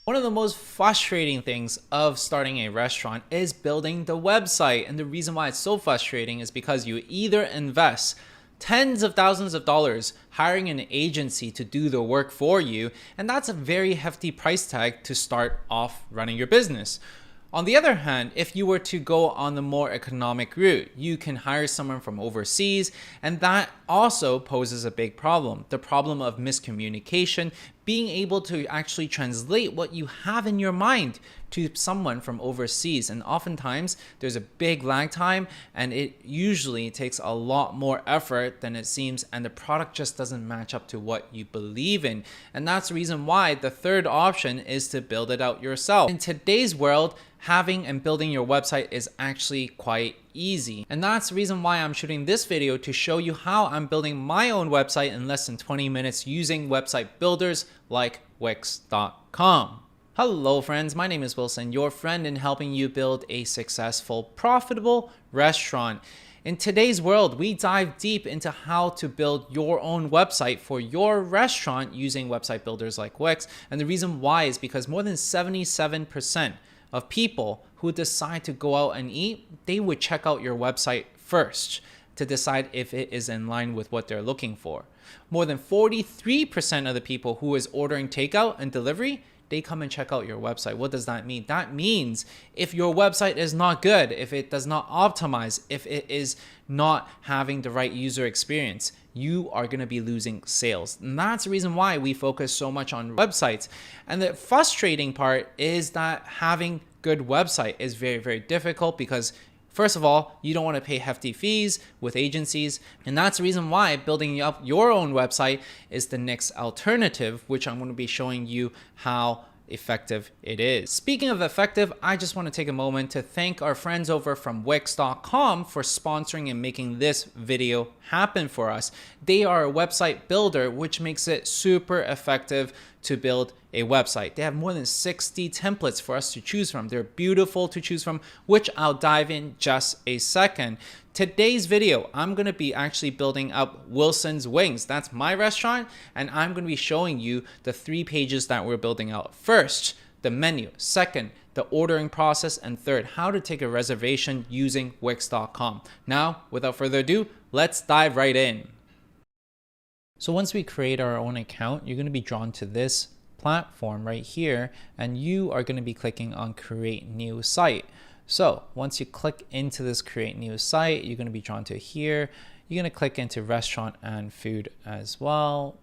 One of the most frustrating things of starting a restaurant is building the website. And the reason why it's so frustrating is because you either invest tens of thousands of dollars hiring an agency to do the work for you, and that's a very hefty price tag to start off running your business. On the other hand, if you were to go on the more economic route, you can hire someone from overseas, and that also poses a big problem. The problem of miscommunication, being able to actually translate what you have in your mind to someone from overseas. And oftentimes there's a big lag time, and it usually takes a lot more effort than it seems, and the product just doesn't match up to what you believe in. And that's the reason why the third option is to build it out yourself. In today's world, having and building your website is actually quite easy. And that's the reason why I'm shooting this video, to show you how I'm building my own website in less than 20 minutes using website builders like Wix.com. Hello friends, my name is Wilson, your friend in helping you build a successful, profitable restaurant. In today's world, we dive deep into how to build your own website for your restaurant using website builders like Wix. And the reason why is because more than 77% of people who decide to go out and eat, they would check out your website first to decide if it is in line with what they're looking for. More than 43% of the people who is ordering takeout and delivery, they come and check out your website. What does that mean? That means if your website is not good, if it does not optimize, if it is not having the right user experience, you are going to be losing sales. And that's the reason why we focus so much on websites. And the frustrating part is that having good website is very, very difficult because first of all, you don't want to pay hefty fees with agencies. And that's the reason why building up your own website is the next alternative, which I'm going to be showing you how effective it is. Speaking of effective, I just want to take a moment to thank our friends over from Wix.com for sponsoring and making this video happen for us. They are a website builder, which makes it super effective to build a website. They have more than 60 templates for us to choose from. They're beautiful to choose from, which I'll dive in just a second. Today's video, I'm going to be actually building up Wilson's Wings. That's my restaurant, and I'm going to be showing you the 3 pages that we're building out. First, the menu. Second, the ordering process. And third, how to take a reservation using Wix.com. Now, without further ado, let's dive right in. So once we create our own account, you're going to be drawn to this platform right here, and you are going to be clicking on create new site. So once you click into this create new site, you're going to be drawn to here. You're going to click into restaurant and food as well.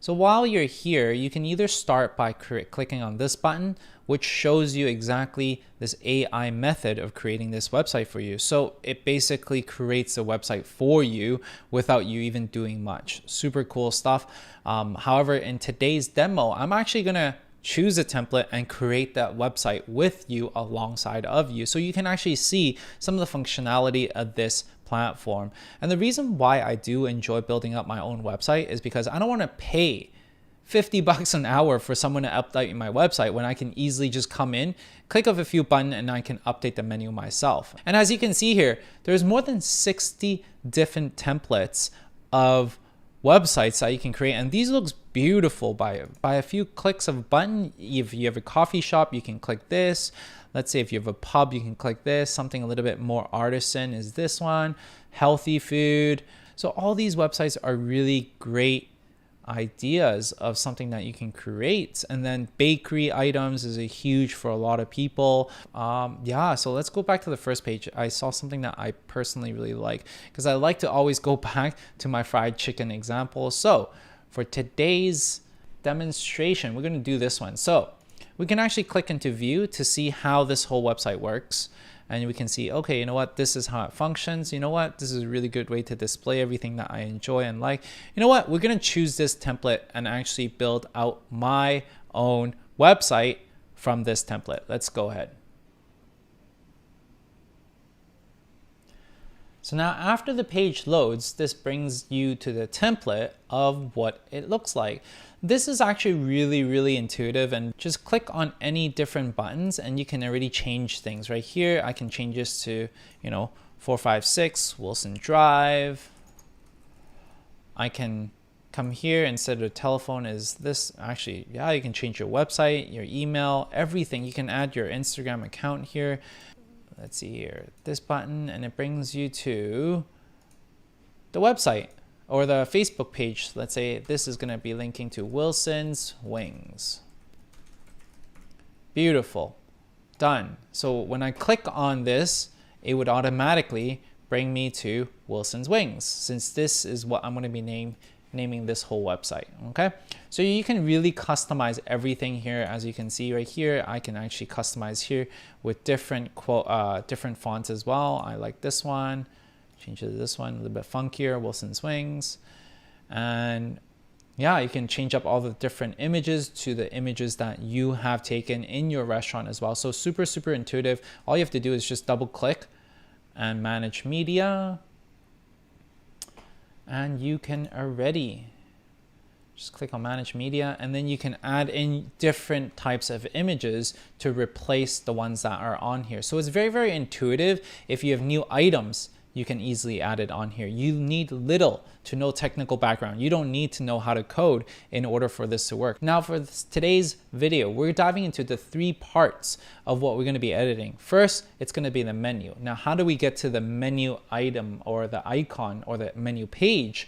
So while you're here, you can either start by clicking on this button, which shows you exactly this AI method of creating this website for you. So it basically creates a website for you without you even doing much. Super cool stuff. However, in today's demo, I'm actually gonna choose a template and create that website with you alongside of you, so you can actually see some of the functionality of this platform. And the reason why I do enjoy building up my own website is because I don't want to pay 50 bucks an hour for someone to update my website when I can easily just come in, click of a few buttons, and I can update the menu myself. And as you can see here, there's more than 60 different templates of websites that you can create, and these looks beautiful by a few clicks of a button. If you have a coffee shop, you can click this. Let's say if you have a pub, you can click this. Something a little bit more artisan is this one, healthy food. So all these websites are really great ideas of something that you can create. And then bakery items is a huge for a lot of people. Yeah, so let's go back to the first page. I saw something that I personally really like, because I like to always go back to my fried chicken example. So for today's demonstration, we're going to do this one. So we can actually click into view to see how this whole website works. And we can see, okay, you know what, this is how it functions. You know what, this is a really good way to display everything that I enjoy and like. You know what, we're going to choose this template and actually build out my own website from this template. Let's go ahead. So now after the page loads, this brings you to the template of what it looks like. This is actually really, really intuitive, and just click on any different buttons and you can already change things. Right here, I can change this to, 456 Wilson Drive. I can come here, instead of telephone is this. Actually, yeah, you can change your website, your email, everything. You can add your Instagram account here. Let's see here, this button, and it brings you to the website or the Facebook page. Let's say this is going to be linking to Wilson's Wings. Beautiful. Done. So when I click on this, it would automatically bring me to Wilson's Wings, since this is what I'm going to be naming this whole website. Okay, so you can really customize everything here. As you can see right here, I can actually customize here with different fonts as well. I like this one. Change it to this one, a little bit funkier, Wilson's Wings. And yeah, you can change up all the different images to the images that you have taken in your restaurant as well. So super intuitive. All you have to do is just double click and manage media, and you can already just click on manage media, and then you can add in different types of images to replace the ones that are on here. So it's very intuitive. If you have new items, you can easily add it on here. You need little to no technical background. You don't need to know how to code in order for this to work. Now for today's video, we're diving into the 3 parts of what we're going to be editing. First, it's going to be the menu. Now, how do we get to the menu item or the icon or the menu page?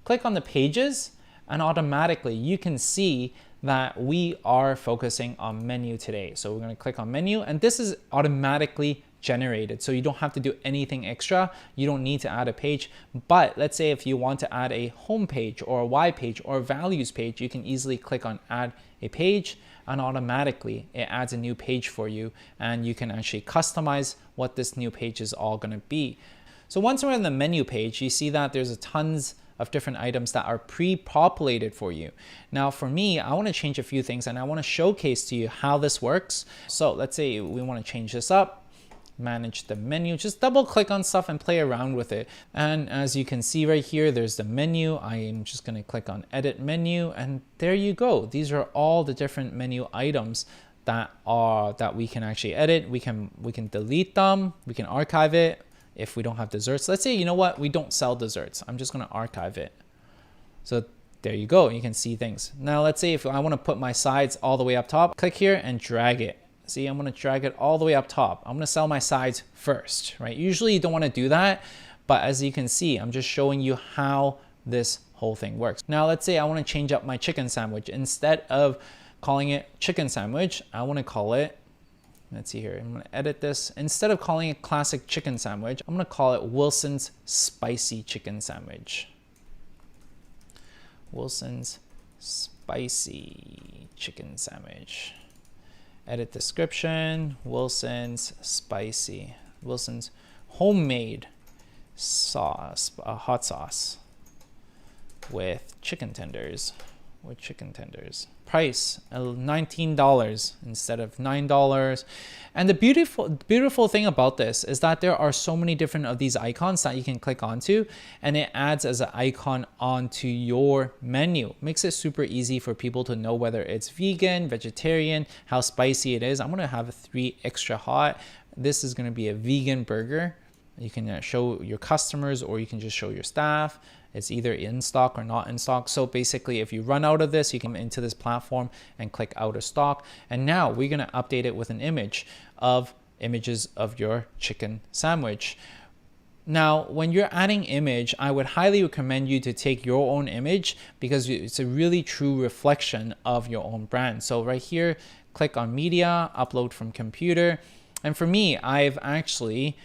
Click on the pages, and automatically you can see that we are focusing on menu today. So we're going to click on menu, and this is automatically generated, so you don't have to do anything extra. You don't need to add a page. But let's say if you want to add a home page or a why page or a values page, you can easily click on add a page, and automatically it adds a new page for you, and you can actually customize what this new page is all going to be. So once we're in the menu page, you see that there's a tons of different items that are pre-populated for you. Now for me, I want to change a few things, and I want to showcase to you how this works. So let's say we want to change this up. Manage the menu, just double click on stuff and play around with it. And as you can see right here, there's the menu. I am just going to click on edit menu, and there you go. These are all the different menu items that we can actually edit. We can delete them, we can archive it if we don't have desserts. Let's say, you know what, we don't sell desserts. I'm just going to archive it. So there you go, you can see things. Now let's say if I want to put my sides all the way up top, click here and drag it. See, I'm going to drag it all the way up top. I'm going to sell my sides first, right? Usually you don't want to do that, but as you can see, I'm just showing you how this whole thing works. Now, let's say I want to change up my chicken sandwich. Instead of calling it chicken sandwich, I want to call it, let's see here, I'm going to edit this. Instead of calling it classic chicken sandwich, I'm going to call it Wilson's spicy chicken sandwich. Wilson's spicy chicken sandwich. Edit description, Wilson's spicy, Wilson's homemade sauce, hot sauce with chicken tenders, Price $19 instead of $9. And the beautiful thing about this is that there are so many different of these icons that you can click onto, and it adds as an icon onto your menu. Makes it super easy for people to know whether it's vegan, vegetarian, how spicy it is. I'm gonna have 3 extra hot. This is gonna be a vegan burger. You can show your customers, or you can just show your staff. It's either in stock or not in stock. So basically, if you run out of this, you come into this platform and click out of stock. And now we're gonna update it with an images of your chicken sandwich. Now, when you're adding image, I would highly recommend you to take your own image, because it's a really true reflection of your own brand. So right here, click on media, upload from computer. And for me, I've actually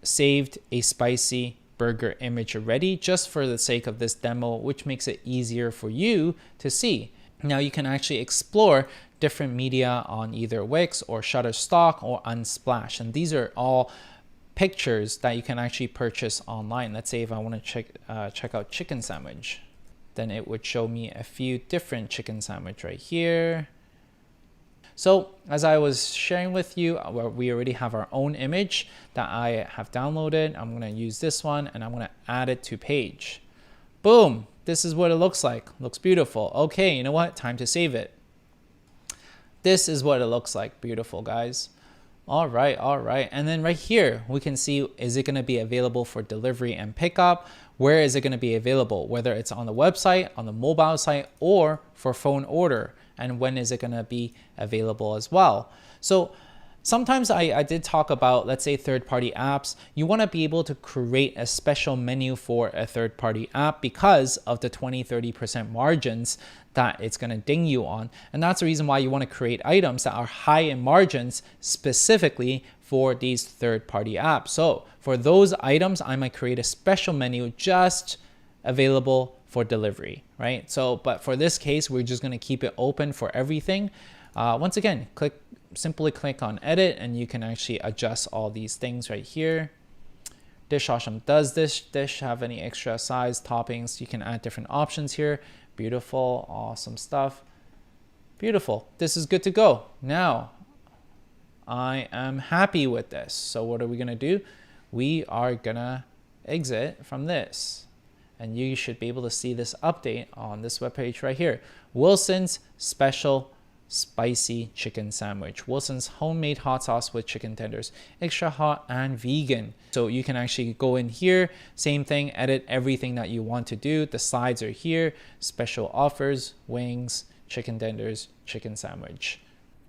saved a spicy burger image already, just for the sake of this demo, which makes it easier for you to see. Now you can actually explore different media on either Wix or Shutterstock or Unsplash, and these are all pictures that you can actually purchase online. Let's say if I want to check out chicken sandwich, then it would show me a few different chicken sandwich right here. So as I was sharing with you, we already have our own image that I have downloaded. I'm going to use this one, and I'm going to add it to page. Boom. This is what it looks like. Looks beautiful. Okay, you know what? Time to save it. This is what it looks like. Beautiful, guys. All right. And then right here, we can see, is it going to be available for delivery and pickup? where is it going to be available, whether it's on the website, on the mobile site, or for phone order, and when is it going to be available as well. So sometimes I did talk about, let's say, third-party apps. You want to be able to create a special menu for a third-party app because of the 20-30% margins that it's going to ding you on. And that's the reason why you want to create items that are high in margins specifically for these third-party apps. So for those items, I might create a special menu just available for delivery, right? So, but for this case, we're just going to keep it open for everything. Once again, simply click on edit and you can actually adjust all these things right here. Dishwasher, does this dish have any extra size toppings? You can add different options here. Beautiful, awesome stuff. Beautiful, this is good to go. Now, I am happy with this. So what are we gonna do? We are gonna exit from this. And you should be able to see this update on this webpage right here. Wilson's Special Spicy Chicken Sandwich. Wilson's homemade hot sauce with chicken tenders, extra hot and vegan. So you can actually go in here, same thing, edit everything that you want to do. The sides are here, special offers, wings, chicken tenders, chicken sandwich.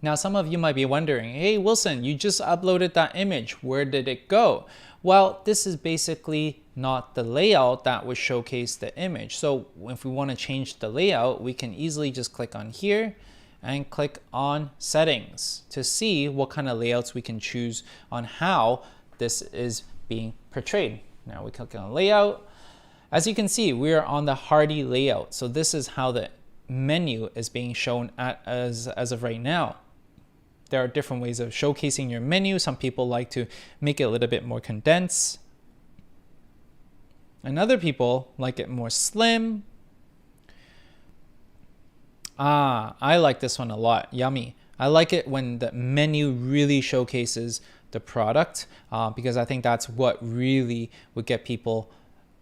Now, some of you might be wondering, hey, Wilson, you just uploaded that image. Where did it go? Well, this is basically not the layout that would showcase the image. So if we want to change the layout, we can easily just click on here and click on settings to see what kind of layouts we can choose on how this is being portrayed. Now we click on layout. As you can see, we are on the Hardy layout. So this is how the menu is being shown as of right now. There are different ways of showcasing your menu. Some people like to make it a little bit more condensed. And other people like it more slim. I like this one a lot. Yummy. I like it when the menu really showcases the product because I think that's what really would get people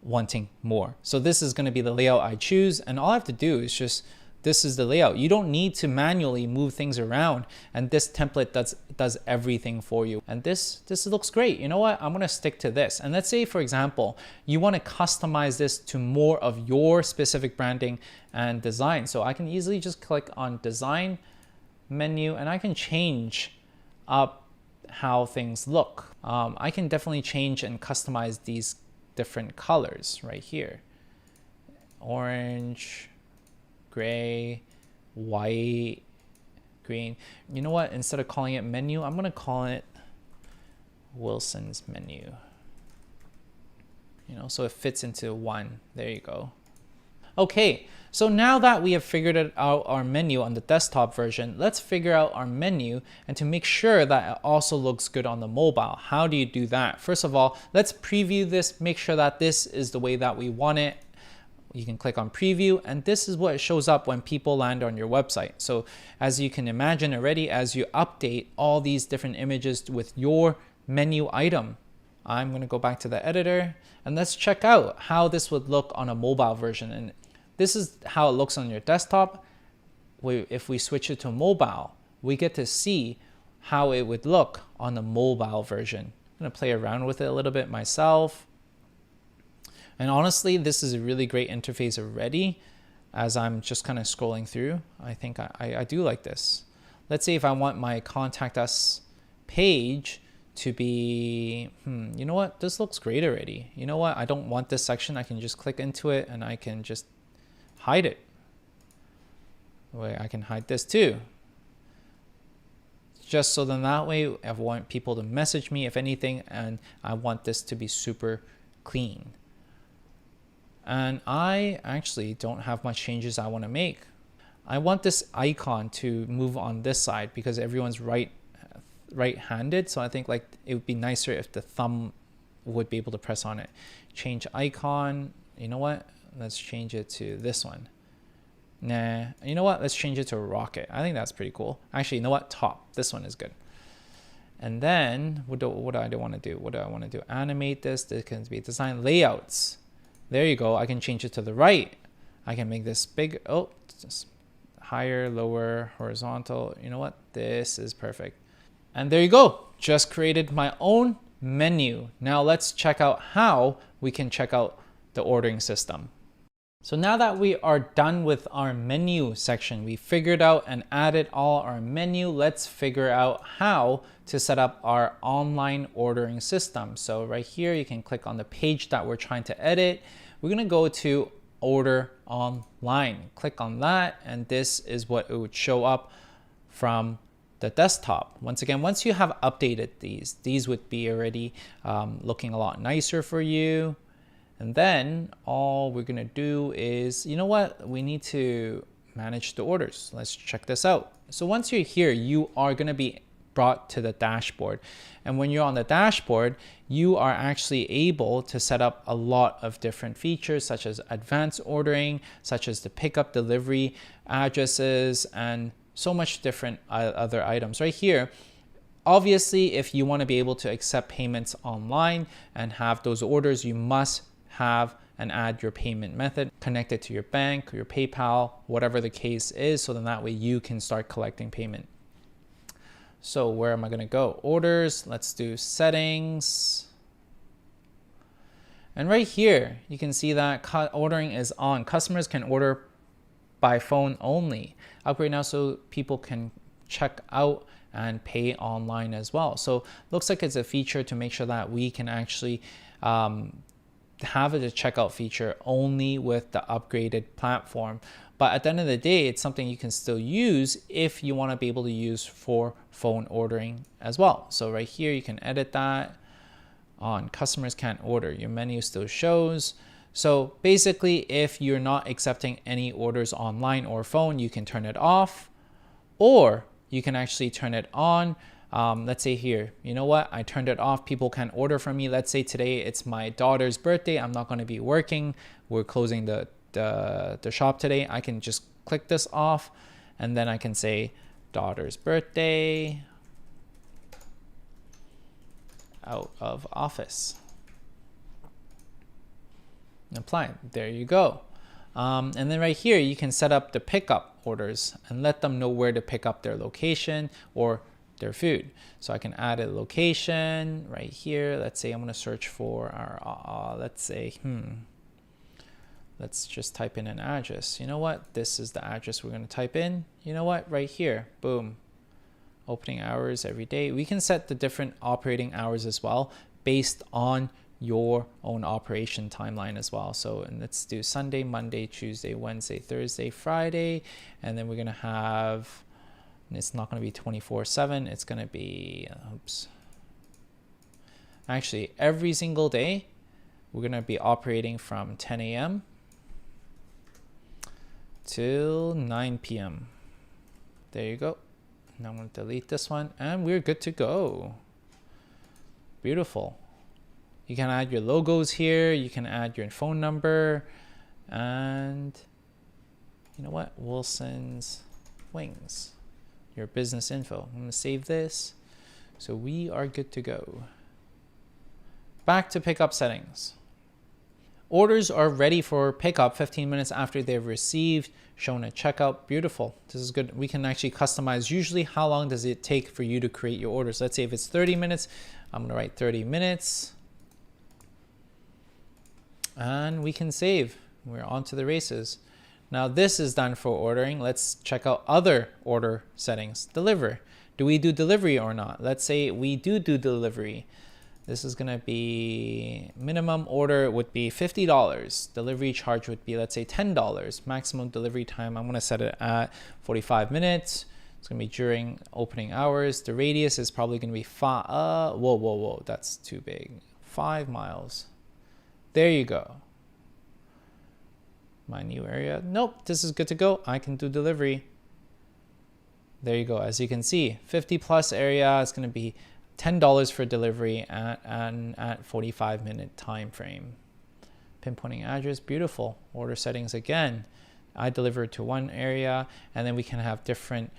wanting more. So this is going to be the layout I choose, and all I have to do is just, this is the layout. You don't need to manually move things around, and this template does everything for you. And this looks great. You know what? I'm going to stick to this. And let's say, for example, you want to customize this to more of your specific branding and design. So I can easily just click on design menu and I can change up how things look. I can definitely change and customize these different colors right here. Orange, gray, white, green. You know what? Instead of calling it menu, I'm going to call it Wilson's menu. You know, so it fits into one. There you go. Okay, so now that we have figured out our menu on the desktop version, let's figure out our menu and to make sure that it also looks good on the mobile. How do you do that? First of all, let's preview this, make sure that this is the way that we want it. You can click on preview and this is what shows up when people land on your website. So as you can imagine already, as you update all these different images with your menu item, I'm going to go back to the editor and let's check out how this would look on a mobile version. And this is how it looks on your desktop. If we switch it to mobile, we get to see how it would look on the mobile version. I'm going to play around with it a little bit myself. And honestly, this is a really great interface already. As I'm just kind of scrolling through, I think I do like this. Let's say if I want my contact us page to be, you know what? This looks great already. You know what? I don't want this section. I can just click into it and I can just hide it. Wait, I can hide this too. Just so then that way I want people to message me if anything, and I want this to be super clean. And I actually don't have much changes I want to make. I want this icon to move on this side because everyone's right-handed. So I think like it would be nicer if the thumb would be able to press on it. Change icon. You know what? Let's change it to this one. Nah, you know what? Let's change it to a rocket. I think that's pretty cool. Actually, you know what? Top. This one is good. And then what do I want to do? What do I want to do? Animate this. This can be design layouts. There you go. I can change it to the right. I can make this big. Oh, just higher, lower, horizontal. You know what? This is perfect. And there you go. Just created my own menu. Now let's check out how we can check out the ordering system. So now that we are done with our menu section, we figured out and added all our menu, let's figure out how to set up our online ordering system. So right here, you can click on the page that we're trying to edit. We're gonna go to order online. Click on that, and this is what it would show up from the desktop. Once again, once you have updated these would be already looking a lot nicer for you. And then all we're gonna do is, you know what? We need to manage the orders. Let's check this out. So once you're here, you are gonna be brought to the dashboard. And when you're on the dashboard, you are actually able to set up a lot of different features, such as advanced ordering, such as the pickup delivery addresses, and so much different other items. Right here, obviously, if you wanna be able to accept payments online and have those orders, you must have and add your payment method connected to your bank, your PayPal, whatever the case is, so then that way you can start collecting payment. So where am I gonna go? Orders, let's do settings. And right here, you can see that ordering is on. Customers can order by phone only. Upgrade now so people can check out and pay online as well. So looks like it's a feature to make sure that we can actually have it a checkout feature only with the upgraded platform. But at the end of the day, it's something you can still use if you want to be able to use for phone ordering as well. So right here, you can edit that. On customers can't order, your menu still shows. So basically, if you're not accepting any orders online or phone, you can turn it off, or you can actually turn it on. Let's say here, you know what? I turned it off. People can order from me. Let's say today it's my daughter's birthday. I'm not going to be working. We're closing the shop today. I can just click this off, and then I can say daughter's birthday, out of office. Apply. There you go. And then right here, you can set up the pickup orders and let them know where to pick up their location or their food. So I can add a location right here. Let's say I'm going to search for our, let's just type in an address. You know what? This is the address we're going to type in. You know what? Right here. Boom. Opening hours every day. We can set the different operating hours as well based on your own operation timeline as well. So and let's do Sunday, Monday, Tuesday, Wednesday, Thursday, Friday. And then we're going to have, and it's not going to be 24/7. It's going to be, actually every single day, we're going to be operating from 10 a.m. till 9 p.m. There you go. Now I'm going to delete this one and we're good to go. Beautiful. You can add your logos here. You can add your phone number, and you know what? Wilson's Wings, your business info. I'm going to save this. So we are good to go. Back to pickup settings. Orders are ready for pickup 15 minutes after they've received, shown at checkout. Beautiful. This is good. We can actually customize. Usually, how long does it take for you to create your orders? Let's say if it's 30 minutes, I'm going to write 30 minutes. And we can save. We're on to the races. Now this is done for ordering. Let's check out other order settings. Deliver. Do we do delivery or not? Let's say we do delivery. This is gonna be minimum order would be $50. Delivery charge would be, let's say, $10. Maximum delivery time, I'm gonna set it at 45 minutes. It's gonna be during opening hours. The radius is probably gonna be whoa, that's too big. 5 miles. There you go. My new area. Nope, this is good to go. I can do delivery. There you go. As you can see, 50 plus area is going to be $10 for delivery at 45-minute time frame. Pinpointing address, beautiful. Order settings again. I deliver to one area, and then we can have different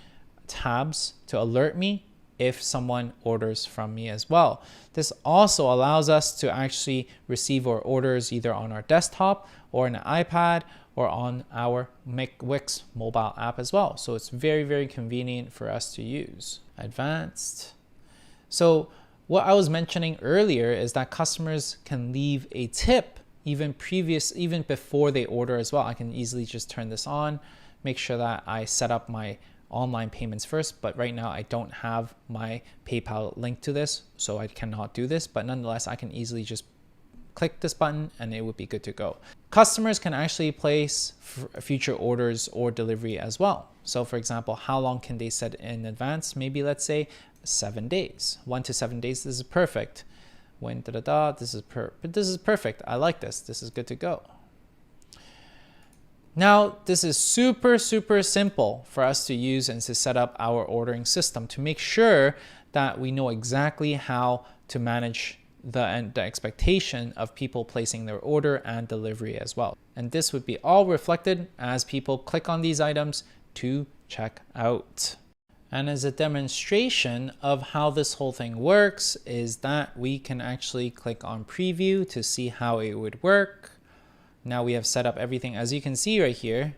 tabs to alert me if someone orders from me as well. This also allows us to actually receive our orders either on our desktop or an iPad or on our Wix mobile app as well. So it's very, very convenient for us to use. Advanced. So what I was mentioning earlier is that customers can leave a tip even before they order as well. I can easily just turn this on, make sure that I set up my online payments first, but right now I don't have my PayPal linked to this, so I cannot do this, but nonetheless, I can easily just click this button and it would be good to go. Customers can actually place future orders or delivery as well. So for example, how long can they set in advance? Maybe let's say 7 days, 1 to 7 days. This is perfect. When this is perfect. I like this. This is good to go. Now, this is super simple for us to use and to set up our ordering system to make sure that we know exactly how to manage the expectation of people placing their order and delivery as well. And this would be all reflected as people click on these items to check out. And as a demonstration of how this whole thing works is that we can actually click on preview to see how it would work. Now we have set up everything, as you can see right here.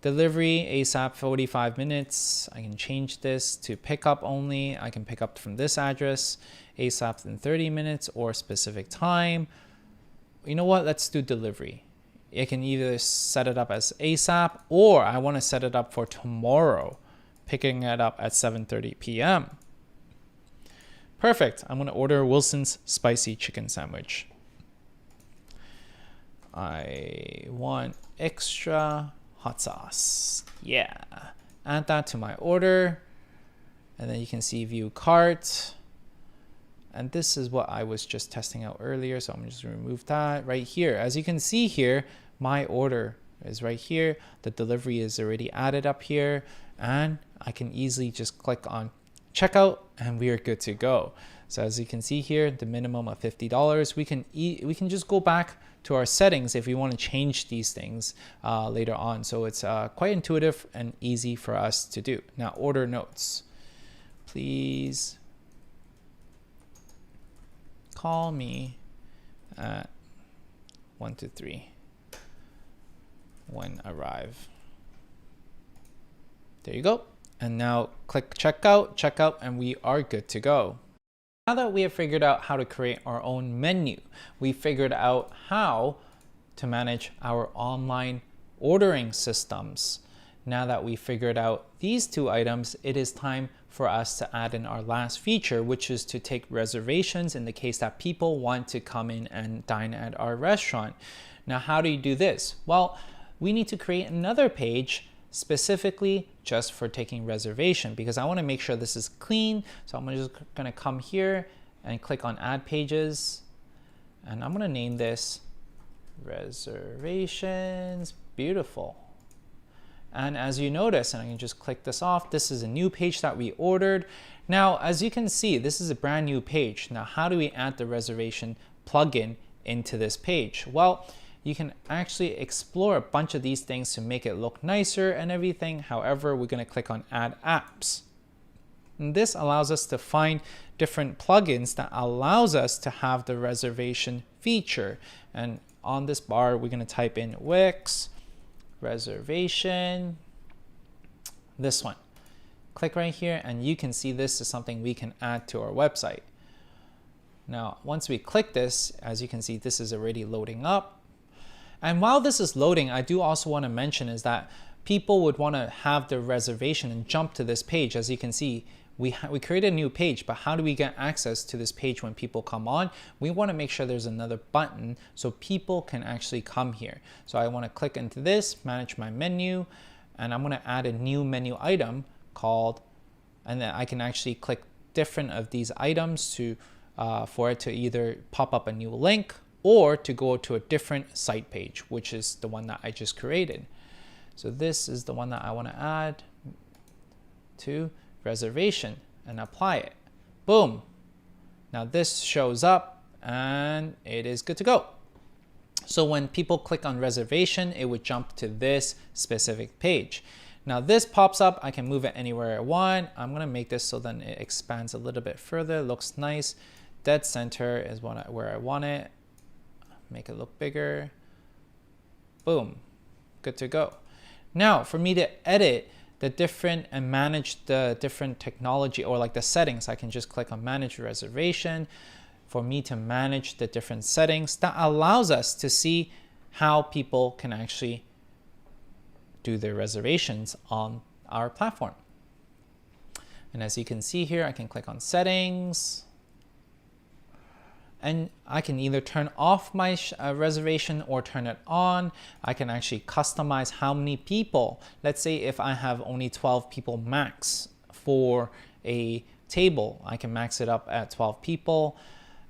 Delivery ASAP 45 minutes. I can change this to pickup only. I can pick up from this address, ASAP in 30 minutes or specific time. You know what? Let's do delivery. I can either set it up as ASAP or I want to set it up for tomorrow, picking it up at 7:30 p.m. Perfect. I'm going to order Wilson's spicy chicken sandwich. I want extra hot sauce. Yeah. Add that to my order. And then you can see view cart. And this is what I was just testing out earlier. So I'm just going to remove that right here. As you can see here, my order is right here. The delivery is already added up here. And I can easily just click on checkout and we are good to go. So as you can see here, the minimum of $50. We can just go back to our settings if we want to change these things later on. So it's quite intuitive and easy for us to do. Now order notes. Please call me at 1 to 3 when arrive. There you go. And now click checkout, and we are good to go. Now that we have figured out how to create our own menu, we figured out how to manage our online ordering systems. Now that we figured out these two items, it is time for us to add in our last feature, which is to take reservations in the case that people want to come in and dine at our restaurant. Now, how do you do this? Well, we need to create another page specifically just for taking reservation because I want to make sure this is clean. So I'm just going to come here and click on add pages, and I'm going to name this reservations. Beautiful. And as you notice, and I can just click this off, this is a new page that we ordered. Now, as you can see, this is a brand new page. Now, how do we add the reservation plugin into this page? Well, you can actually explore a bunch of these things to make it look nicer and everything. However, we're going to click on add apps. And this allows us to find different plugins that allows us to have the reservation feature. And on this bar, we're going to type in Wix reservation, this one. Click right here and you can see this is something we can add to our website. Now, once we click this, as you can see, this is already loading up. And while this is loading, I do also want to mention is that people would want to have the reservation and jump to this page. As you can see, we created a new page, but how do we get access to this page when people come on? We want to make sure there's another button so people can actually come here. So I want to click into this, manage my menu, and I'm going to add a new menu item called, and then I can actually click different of these items to for it to either pop up a new link or to go to a different site page, which is the one that I just created. So this is the one that I want to add to reservation and apply it. Boom. Now this shows up and it is good to go. So when people click on reservation, it would jump to this specific page. Now this pops up, I can move it anywhere I want. I'm gonna make this so then it expands a little bit further, looks nice. Dead center is where I want it. Make it look bigger. Boom, good to go. Now for me to edit the different and manage the different technology or like the settings, I can just click on manage reservation. for me to manage the different settings that allows us to see how people can actually do their reservations on our platform. And as you can see here, I can click on settings, and I can either turn off my reservation or turn it on. I can actually customize how many people. Let's say if I have only 12 people max for a table, I can max it up at 12 people.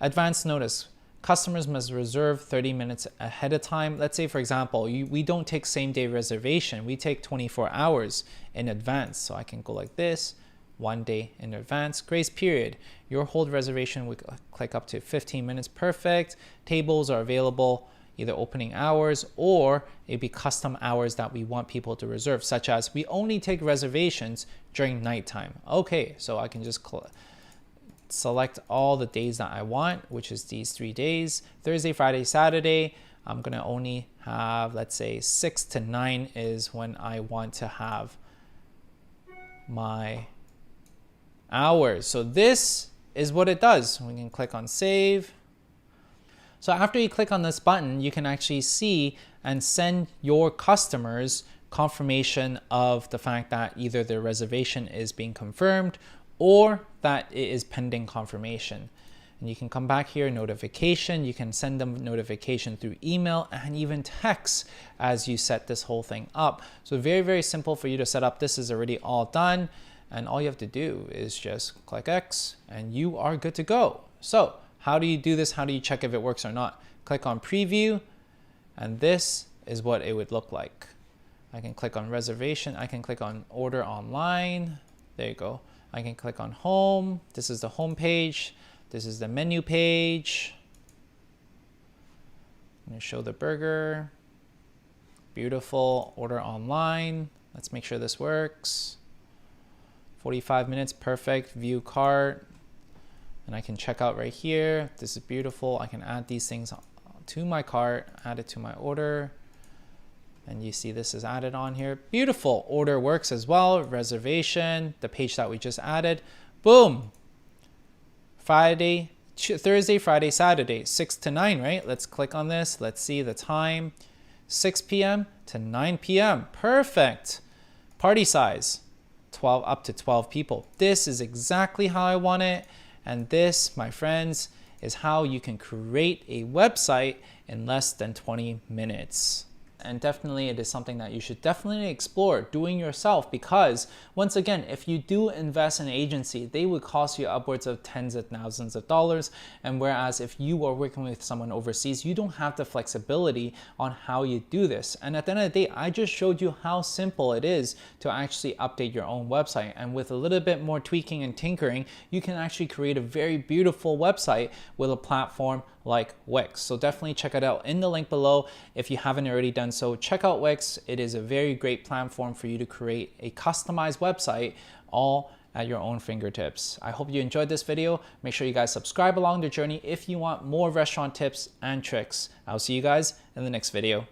Advanced notice. Customers must reserve 30 minutes ahead of time. Let's say, for example, we don't take same day reservation. We take 24 hours in advance. So I can go like this, 1 day in advance. Grace period. Your hold reservation, we click up to 15 minutes. Perfect. Tables are available, either opening hours or it'd be custom hours that we want people to reserve, such as we only take reservations during nighttime. Okay, so I can just select all the days that I want, which is these 3 days. Thursday, Friday, Saturday. I'm gonna only have, let's say 6 to 9 is when I want to have my hours. So this is what it does. We can click on save. So after you click on this button, you can actually see and send your customers confirmation of the fact that either their reservation is being confirmed or that it is pending confirmation. And you can come back here, notification. You can send them notification through email and even text as you set this whole thing up. So very, very simple for you to set up. This is already all done. And all you have to do is just click X and you are good to go. So how do you do this? How do you check if it works or not? Click on preview, and this is what it would look like. I can click on reservation. I can click on order online. There you go. I can click on home. This is the home page. This is the menu page. I'm gonna show the burger. Beautiful. Order online. Let's make sure this works. 45 minutes, perfect. View cart. And I can check out right here. This is beautiful. I can add these things to my cart, add it to my order. And you see this is added on here. Beautiful. Order works as well. Reservation, the page that we just added. Boom. Thursday, Friday, Saturday, 6 to 9, right? Let's click on this. Let's see the time. 6 p.m. to 9 p.m. Perfect. Party size, 12 up to 12 people. This is exactly how I want it. And this, my friends, is how you can create a website in less than 20 minutes. And definitely it is something that you should definitely explore doing yourself, because once again, if you do invest in an agency, they would cost you upwards of tens of thousands of dollars. And whereas if you are working with someone overseas, you don't have the flexibility on how you do this. And at the end of the day, I just showed you how simple it is to actually update your own website. And with a little bit more tweaking and tinkering, you can actually create a very beautiful website with a platform like Wix. So definitely check it out in the link below. If you haven't already done so, check out Wix. It is a very great platform for you to create a customized website all at your own fingertips. I hope you enjoyed this video. Make sure you guys subscribe along the journey if you want more restaurant tips and tricks. I'll see you guys in the next video.